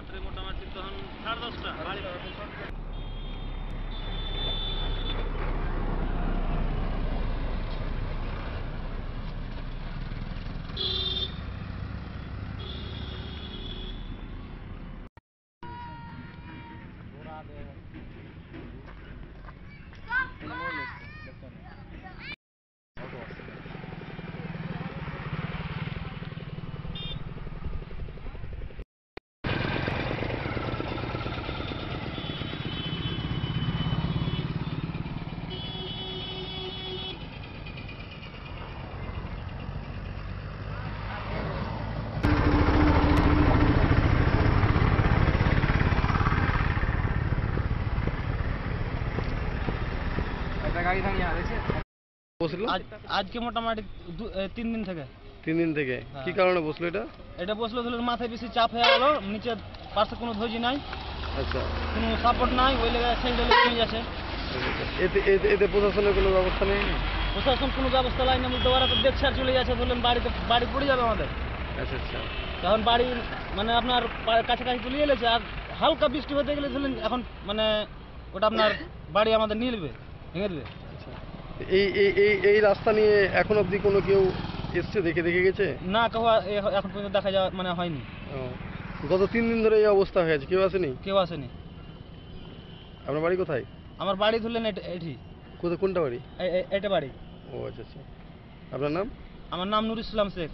রাত্রে মোটামুটি তখন 10:30টা বাড়ি আজকে মোটামুটি 3 দিন থেকে 3 দিন থেকে কি কারণে বসলো এটা? এটা বসলো ধরুন মাথায় বেশি চাপ হয়ে গেল, নিচে পাশে কোনো ধৈর্য নাই, আচ্ছা, কোনো সাপোর্ট নাই, ওই লেগে সাইডে লেগে যাচ্ছে। এতে প্রশাসনের কোনো ব্যবস্থা নেই? প্রশাসন কোনো ব্যবস্থা নাই না বলতে পারে, তো দেখছে আর চলে যাচ্ছে, ধরলেন বাড়ি পড়ে যাবে আমাদের। আচ্ছা আচ্ছা, তখন বাড়ি মানে আপনার কাছাকাছি চলে এলেছে, আর হালকা বৃষ্টি হতে গেলে ধরলেন এখন মানে ওটা আপনার বাড়ি আমাদের নিয়ে নেবে, ভেঙে দেবে। আচ্ছা, এই রাস্তা নিয়ে এখন অবধি কোনো কেউ এসছে, দেখে গেছে? না, কেউ এখন পর্যন্ত দেখা যাওয়া মানে হয়নি। গত 3 দিন ধরে এই অবস্থা হয়ে আছে, কেউ আসেনি? কেউ আসেনি। আপনার বাড়ি কোথায়? আমার বাড়ি ধরলেন এটি। কোনটা বাড়ি? এটা বাড়ি। ও আচ্ছা আচ্ছা, আপনার নাম? আমার নাম নুর ইসলাম শেখ।